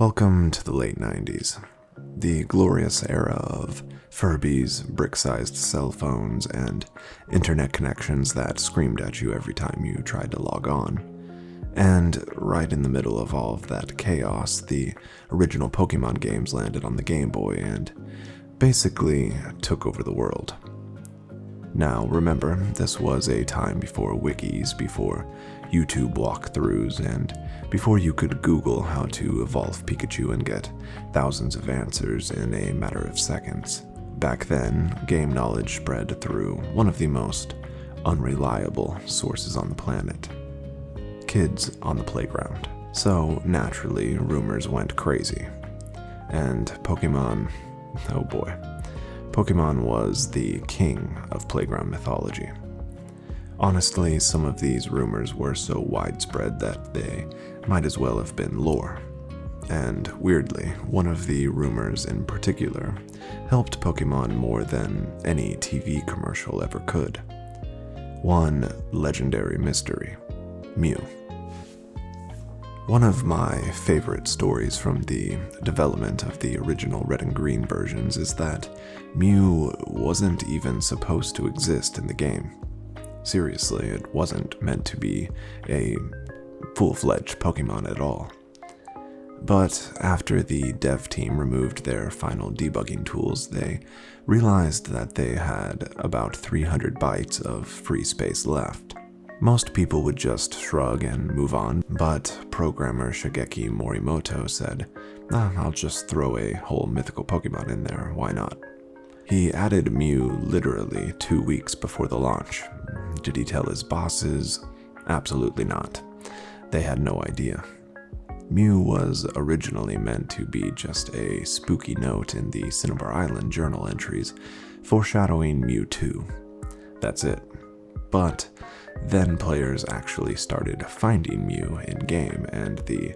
Welcome to the late 90s, the glorious era of Furbies, brick-sized cell phones, and internet connections that screamed at you every time you tried to log on. And right in the middle of all of that chaos, the original Pokémon games landed on the Game Boy and basically took over the world. Now, remember, this was a time before wikis, before YouTube walkthroughs, and before you could Google how to evolve Pikachu and get thousands of answers in a matter of seconds. Back then, game knowledge spread through one of the most unreliable sources on the planet: kids on the playground. So, naturally, rumors went crazy. And Pokémon, oh boy. Pokémon was the king of playground mythology. Honestly, some of these rumors were so widespread that they might as well have been lore. And weirdly, one of the rumors in particular helped Pokémon more than any TV commercial ever could. One legendary mystery: Mew. One of my favorite stories from the development of the original red and green versions is that Mew wasn't even supposed to exist in the game. Seriously, it wasn't meant to be a full-fledged Pokémon at all. But after the dev team removed their final debugging tools, they realized that they had about 300 bytes of free space left. Most people would just shrug and move on, but programmer Shigeki Morimoto said, I'll just throw a whole mythical Pokémon in there, why not? He added Mew literally 2 weeks before the launch. Did he tell his bosses? Absolutely not. They had no idea. Mew was originally meant to be just a spooky note in the Cinnabar Island journal entries, foreshadowing Mew 2. That's it. But then players actually started finding Mew in-game, and the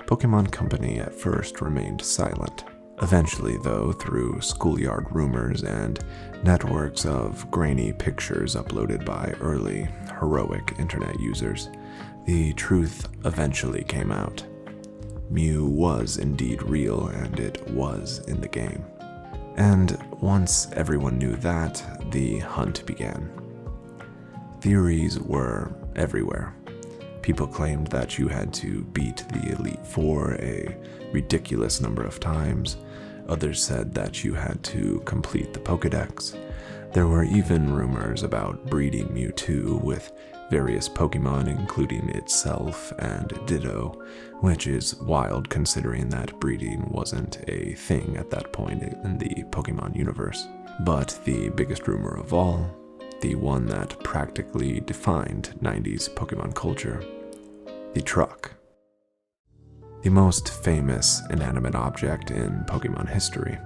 Pokémon Company at first remained silent. Eventually, though, through schoolyard rumors and networks of grainy pictures uploaded by early, heroic internet users, the truth eventually came out. Mew was indeed real, and it was in the game. And once everyone knew that, the hunt began. Theories were everywhere. People claimed that you had to beat the Elite Four a ridiculous number of times. Others said that you had to complete the Pokédex. There were even rumors about breeding Mewtwo with various Pokémon, including itself and Ditto, which is wild considering that breeding wasn't a thing at that point in the Pokémon universe. But the biggest rumor of all, the one that practically defined 90s Pokémon culture: the truck. The most famous inanimate object in Pokémon history,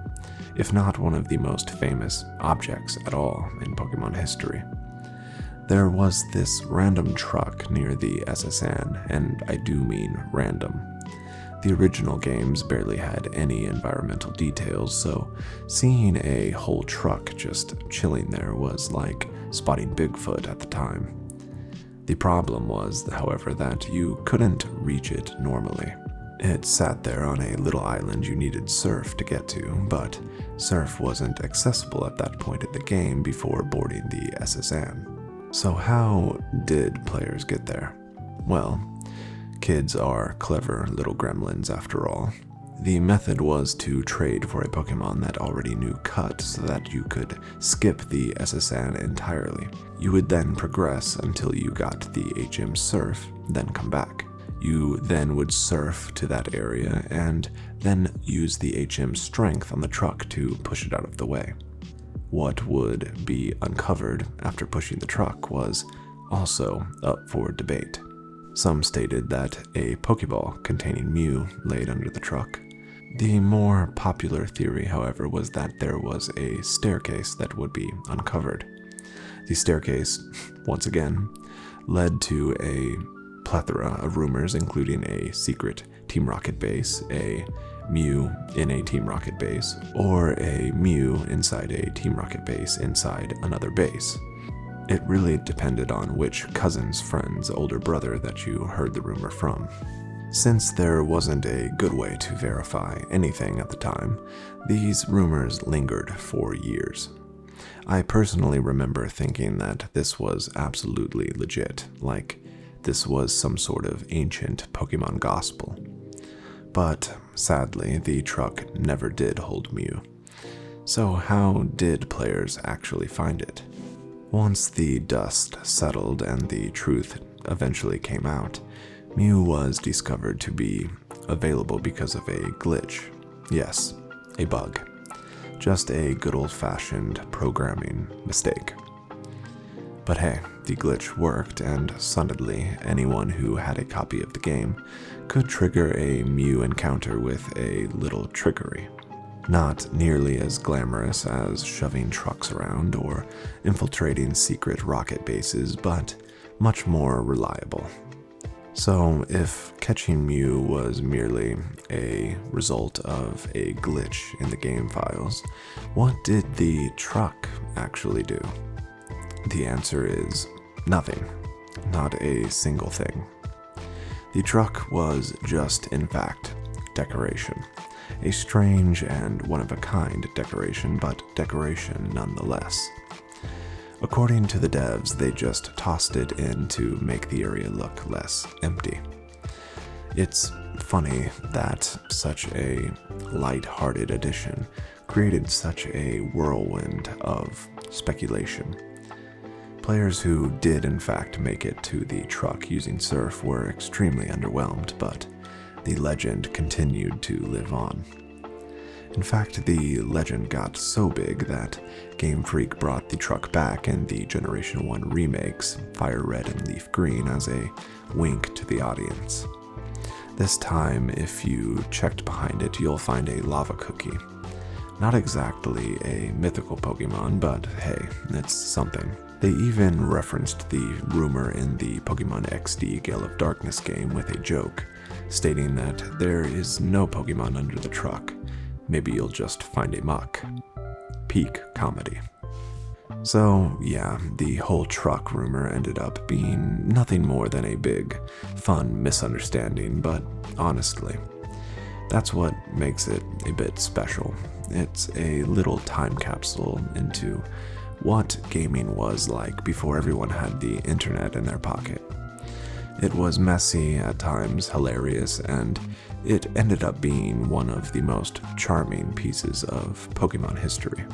if not one of the most famous objects at all in Pokémon history. There was this random truck near the SSN, and I do mean random. The original games barely had any environmental details, so seeing a whole truck just chilling there was like spotting Bigfoot at the time. The problem was, however, that you couldn't reach it normally. It sat there on a little island you needed Surf to get to, but Surf wasn't accessible at that point in the game before boarding the SSN. So how did players get there? Well, kids are clever little gremlins after all. The method was to trade for a Pokémon that already knew Cut so that you could skip the SSN entirely. You would then progress until you got the HM Surf, then come back. You then would surf to that area and then use the HM Strength on the truck to push it out of the way. What would be uncovered after pushing the truck was also up for debate. Some stated that a Pokeball containing Mew laid under the truck. The more popular theory, however, was that there was a staircase that would be uncovered. The staircase, once again, led to a plethora of rumors, including a secret Team Rocket base, a Mew in a Team Rocket base, or a Mew inside a Team Rocket base inside another base. It really depended on which cousin's friend's older brother that you heard the rumor from. Since there wasn't a good way to verify anything at the time, these rumors lingered for years. I personally remember thinking that this was absolutely legit, like this was some sort of ancient Pokemon gospel. But sadly, the truck never did hold Mew. So how did players actually find it? Once the dust settled and the truth eventually came out, Mew was discovered to be available because of a glitch. Yes, a bug. Just a good old-fashioned programming mistake. But hey, the glitch worked, and suddenly anyone who had a copy of the game could trigger a Mew encounter with a little trickery. Not nearly as glamorous as shoving trucks around or infiltrating secret rocket bases, but much more reliable. So, if catching Mew was merely a result of a glitch in the game files, what did the truck actually do? The answer is nothing. Not a single thing. The truck was just, in fact, decoration. A strange and one-of-a-kind decoration, but decoration nonetheless. According to the devs, they just tossed it in to make the area look less empty. It's funny that such a light-hearted addition created such a whirlwind of speculation. Players who did in fact make it to the truck using Surf were extremely underwhelmed, but the legend continued to live on. In fact, the legend got so big that Game Freak brought the truck back in the Generation 1 remakes, Fire Red and Leaf Green, as a wink to the audience. This time, if you checked behind it, you'll find a lava cookie. Not exactly a mythical Pokemon, but hey, it's something. They even referenced the rumor in the Pokemon XD Gale of Darkness game with a joke, stating that there is no Pokemon under the truck. Maybe you'll just find a muck. Peak comedy. So yeah, the whole truck rumor ended up being nothing more than a big, fun misunderstanding, but honestly, that's what makes it a bit special. It's a little time capsule into what gaming was like before everyone had the internet in their pocket. It was messy, at times hilarious, and it ended up being one of the most charming pieces of Pokemon history.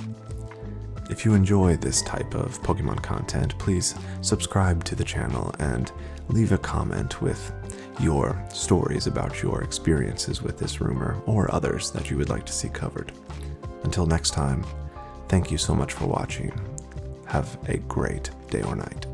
If you enjoy this type of Pokemon content, please subscribe to the channel and leave a comment with your stories about your experiences with this rumor or others that you would like to see covered. Until next time, thank you so much for watching. Have a great day or night.